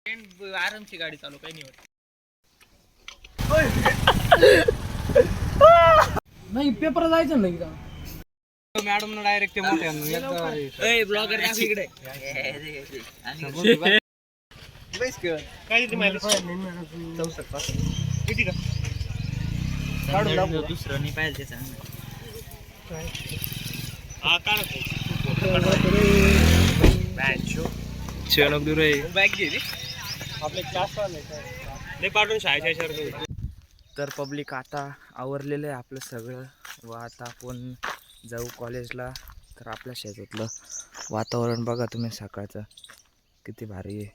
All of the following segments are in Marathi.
आरामची गाडी चालू काही नाही होत. नाही पेपर जायचं नाही का मॅडम डायरेक्ट मोठे ब्लॉगर इकडे दुसरं नाही पाहिजे तर पब्लिक आता आवरलेलं आहे आपलं सगळं व आता आपण जाऊ कॉलेजला. तर आपल्या शेतातलं वातावरण बघा तुम्ही सकाळचं किती भारी आहे.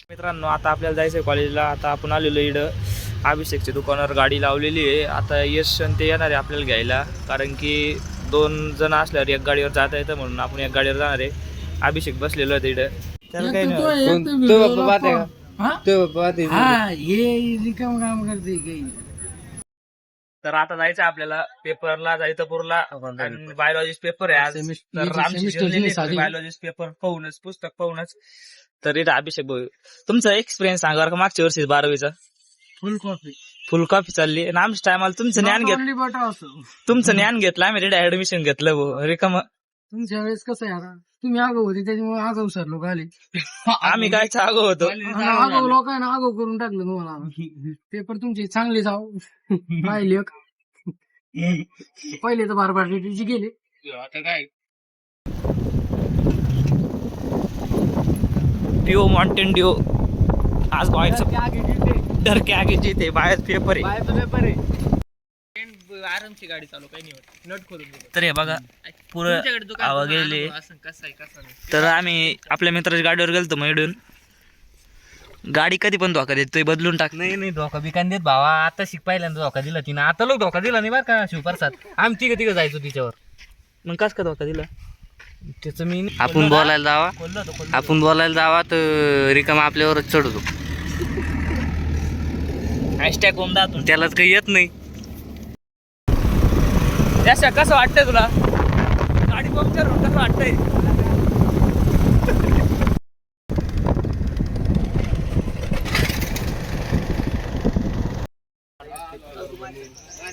मित्रांनो आता आपल्याला जायचं आहे कॉलेजला. आता आपण आलेलो इकडं अभिषेकच्या दुकानावर गाडी लावलेली आहे. आता यश ते येणार आहे आपल्याला घ्यायला, कारण की 2 जण असल्यावर एक गाडीवर जाता येतं म्हणून आपण एक गाडीवर जाणार आहे. अभिषेक बसलेलो आहे तिकडं. त्याला काही नाही तर आता जायचं आपल्याला पेपरला जायचं पूरला. बायोलॉजिस्ट पेपर आहे आज. तर बायोलॉजिस्ट पेपर पाहूनच पुस्तक पाहूनच. तर इथं अभिषेक भाऊ तुमचा एक्सपिरियन्स सांगा बरं का मागच्या वर्षी 12वीचा. फुल कॉफी चालली आणि आमच्या टायमाला तुमचं ज्ञान घेतलं आम्ही रेडी ऍडमिशन घेतलं भाऊ रिकाम. तुमच्या वेळेस कसं आहे आता तुम्ही आगाऊ होते त्याच्यामुळे आगाऊ सर लोक आले. आम्ही काय आगो होतो आगाऊ लोकांना आगाऊ करून टाकलं तुम्हाला. पेपर तुमचे चांगले जाऊ राहिले पहिले तर बारबाटीची गेले. आता काय ड्यू माउंटेन ड्यू आज व्हायचं डर के आगे जीते बाहेर पेपर आहे. आरामची गाडी चालू काही नाही होत. नट खोलून दिलं तर हे बघा पुरं आवा गेले. कसं आहे तर आम्ही आपल्या मित्राच्या गाडीवर गेलतो मग इडून. गाडी कधी पण धोका देत बदलून टाक. नाही धोका बिकान देत भावा. आता पहिल्यांदा धोका दिला तिनं. आता लोक धोका दिला नाही बरं का शिवप्रसाद. आम्ही तिघं जायचो तिच्यावर. मग कस का धोका दिला. त्याचं मी आपण बोलायला जावा तर रिकामा आपल्यावरच चढवतो. हॅशटॅग ओम दातून त्यालाच काही येत नाही. त्याच्या कसं वाटतंय तुला गाडी पंक्चर होऊन कसं वाटतंय.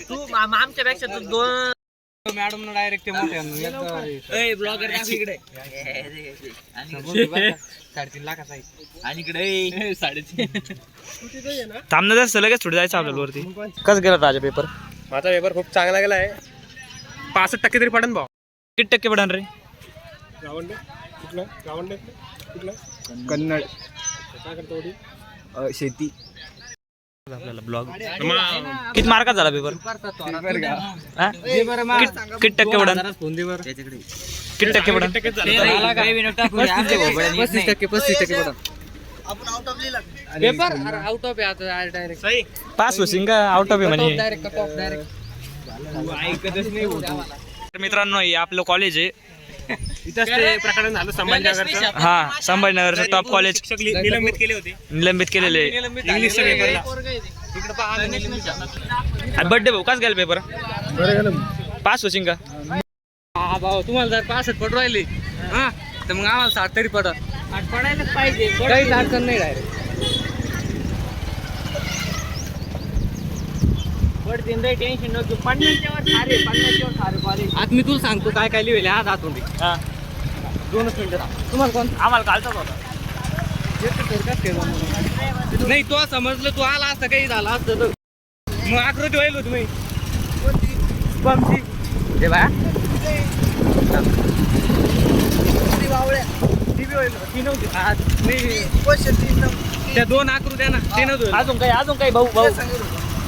तू आमच्या पेक्षा तू 2 मॅडम डायरेक्ट मोठे ब्लॉगर इकडे 3.5 लाखाचा आणि इकडे 3.5. थांबणं जास्त लगेच थोडं जायचं आपल्याला वरती. कसं गेला राजा पेपर. माझा पेपर खूप चांगला गेला आहे. 65% तरी पडन भाऊ. किती टक्के पडन रे. कन्नड शेती आपल्याला ब्लॉग किती मार्कात झाला पेपर. किती टक्के पडन. किती टक्के पडन. 35% पडन. पेपर आउट ऑफ आहे डायरेक्ट पास होशील का आउट ऑफ आहे म्हणे. ऐकतच नाही होत. तर मित्रांनो हे आपलं कॉलेज आहे. इथंच ते प्रकरण झालं संभाजीनगरचं. हा संभाजीनगरचं टॉप कॉलेज. निलंबित केले होते. निलंबित केलेले. इंग्लिशच्या पेपरला. बर्थडे भाऊ काच गेला पेपर. पास होशील का. हा भाऊ तुम्हाला जर 65 पडू राहिले हा तर मग आम्हाला 60 तरी पडत. पडायलाच पाहिजे. काहीच अडचण नाही डायरेक्ट पडतील रे. टेन्शन नको. 50च्यावर सारे कॉलेज. आज मी तुला सांगतो काय काय लिहिले आज आतून. हा 2 मिनिटं तुम्हाला कोण आम्हाला कालचाच होता. नाही तो समजलं तू आला असं काही झालं असतं तर मग आकृती व्हायला तुम्ही पमची ते बा त्या 2 आकृत्या ना ते नव्हतं. अजून काही भाऊ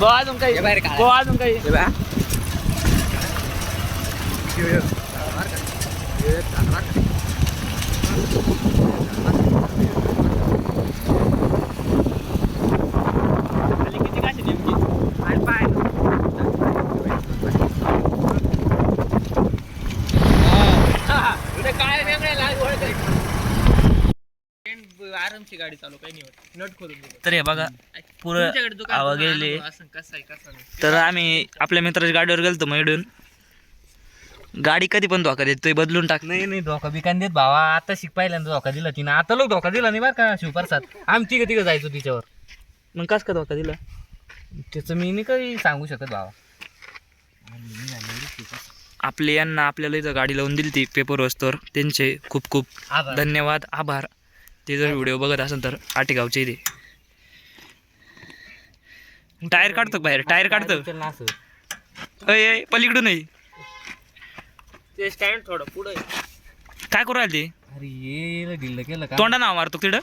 अजून काही बाहेर अजून काही काय आरामची गाडी चालू काही नाही होत. नट खोलून दिलं. तर हे बघा पुरं आवा गेले. कसं आहे तर आम्ही आपल्या मित्राच्या गाडीवर गेलतो मग इडून. गाडी कधी पण धोका देतोय, बदलून टाक. नाही धोका बिकान देत भावा. आता शिक पहिल्यांदा धोका दिला तिने. आता लोक धोका दिला नाही बरं का शिवप्रसाद. आम्ही तिघं जायचो तिच्यावर. मग कस का धोका दिला? त्याचं मी नाही काही सांगू शकत भावा. आपले यांना आपल्याला इथं गाडी लावून दिली ती पेपर वस्तूवर, त्यांचे खूप खूप आभार. धन्यवाद, आभार. ते जर व्हिडिओ बघत असेल तर आटेगावचे इथे टायर काढतो बाहेर, टायर काढतो. चल ना असं. अय पलीकडून नाही. ते स्टँड थोडं पुढे. काय करू राहिले ते? अरे ये ढिल्ल केलं का? तोंडा नाव मारतो तिकडं.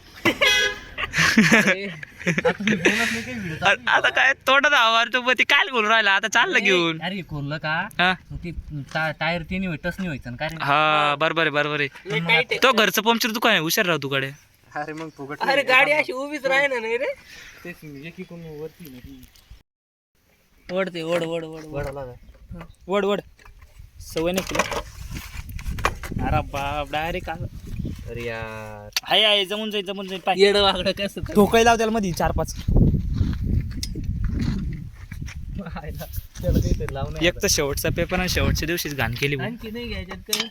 अरे, आता मी बोलत नाही काही व्हिडिओ. आता काय तोंडा नाव मारतो, पण ते काय बोलू राहिला आता? चाललं घेऊन. अरे खोललं का? हा ते टायर ते नाही टच नाही व्हायचं ना काय रे? हा बरोबर आहे, बरोबर आहे. तो घरचं पंक्चर दुकान आहे, हुशार राह तुकडे. अरे मग फुगट. अरे गाडी अशी उभीच राही ना नाही रे. तेच एकीकडून वरती वडते वड वड वड वडाला वड वड सवय नाही तुला. अरे बाप डायरेक्ट. अरे यार आहे जमून जाईल पाय. येड वागड कसं ठोकाय लाव त्याला मध्ये 4-5. त्याला काहीतरी लावून एक तर शेवटचा पेपर आणि शेवटच्या दिवशीच घाण केली भाऊ. आणखी नाही घ्यायच्यात काही.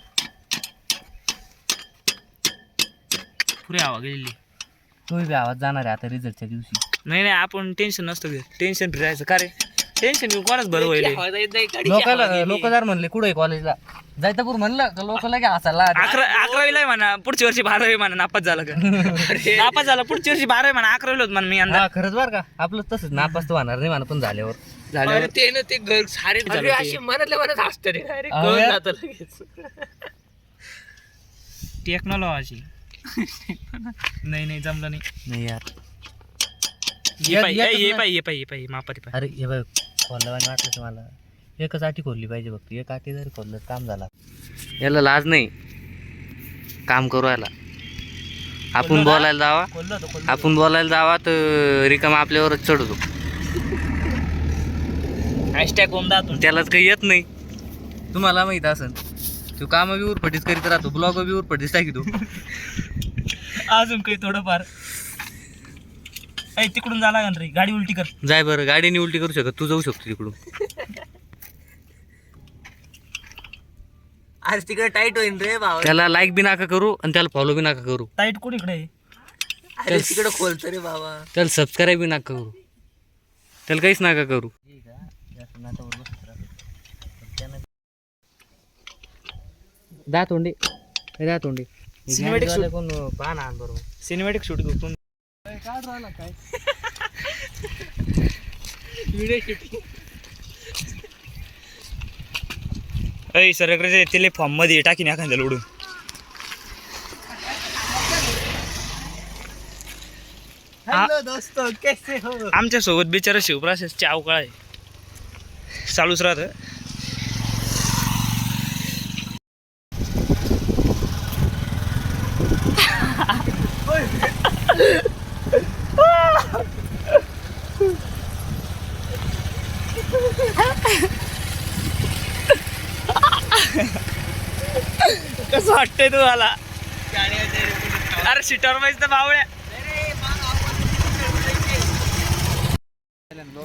पुरे हवा गेलेली. तुम्ही बी आवाज जाणार आहे आता रिझल्टच्या दिवशी. नाही आपण टेन्शन नसतो घेत. टेन्शन फिरायचं का रे? टेन्शन घेऊन कोणाच बरं होईल. लोक जर म्हणले कुठे कॉलेजला जायतापूर म्हणलं का लोक लगे हसायला. 11वीला म्हणा, पुढच्या वर्षी 12वी म्हणा. नापास झालं का? नापास झाला पुढच्या वर्षी 12वी म्हणा. 11वीला होत म्हणा मी यंदा. खरंच बरं का आपलं तसंच नापास तर होणार नाही म्हणा. पण झाल्यावर ते ना ते घर सारे मनातल्या मनात हसते टेक्नॉलॉजी. नाही जमलं नाही यार. ये पाय मापारी पाय. अरे हे बघ खोलल्यावानी वाटलं की मला एकच आटी खोलली पाहिजे फक्त. एक आटी जरी खोललं काम झाला. याला लाज नाही काम करू यायला. आपण बोलायला जावा तर रिकामा आपल्यावरच चढवतो. हॅशटॅग ओमदातून त्यालाच काही येत नाही. तुम्हाला माहित असेल तो काम बी उरफटीच करीत राहतो. ब्लॉग बी उरफटीच टाकीतो. अजून काही थोडंफार. तिकडून जा लागेल रे. गाडी उलटी कर. जाय बरं. गाडीने उलटी करू शकत तू जाऊ शकतो तिकडून. आज तिकडे टाईट होईल रे भाऊ. त्याला लाईक बी नका करू आणि त्याला फॉलो बी नका करू. टाईट कुठे इकडे? तिकडे खोलतो रे बाबा. त्याला सबस्क्राईब बी नका करू. त्याला काहीच नका करू. दातोंडे सिनेमॅटिक शूट कोण पाहा बरोबर. सिनेमॅटिक शूट घेऊन काय व्हिडिओ शूटिंग. अय सरकडे तिले फॉर्म मध्ये टाकीन एखाद्याला उडून. दोस्तो कैसे हो. आमच्या सोबत बिचारा शिवप्रसादची अवकाळ आहे. चालूच राहत. कसं वाटतंय तुम्हाला? अरे सीटावर पाहिजे तर बावळ्या.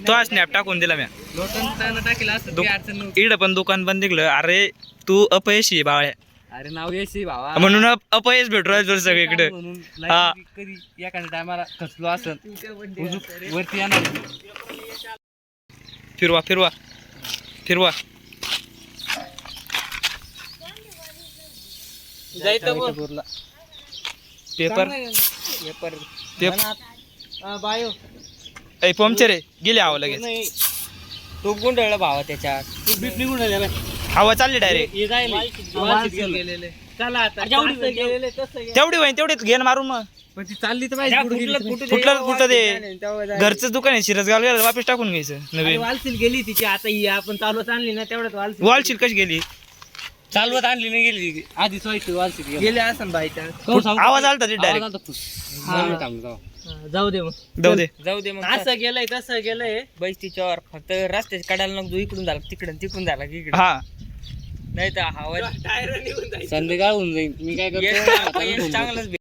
तो आज स्नॅप टाकून दिला म्या. इकडं पण दुकान बंद निघलं. अरे तू अपयशी आहे बावळ्या. अरे नाव यशी भावा म्हणून अपयश भेटू राहिलं सगळीकडे. हा कधी एखाद्या टायमाला खचलो असं वरती येणार. फिरवा पेपर बायो पंक्चर आहे. गेले हवा लगेच. तो गुंडळला भावा त्याच्यात. तू बीप निघून राहिला. हवा चालली डायरेक्ट. तेवढी होईन तेवढीच घेण मारून. मग पण ती चालली तर पाहिजे. कुठलं ते घरचं दुकान आहे शिरसगाव गेलं वापस टाकून घ्यायचं नवीन. वालसील गेली तिची. आता ही आपण चालवत आणली ना तेवढ्यात वॉलशीट कशी गेली? चालवत आणली नाही गेली. आधीच वाईट वालसील गेले असं बाईच्या. आवाज आलता ते डायरेक्ट. जाऊ दे मग. असं गेलंय तसं गेलंय बैस तिच्यावर. फक्त रस्त्याच्या कडाला नको इकडून झाला तिकडून झाला की इकडे. हा नाही तर हवा संध्याकाळ होऊन जाईल. मी काय करतो चांगलंच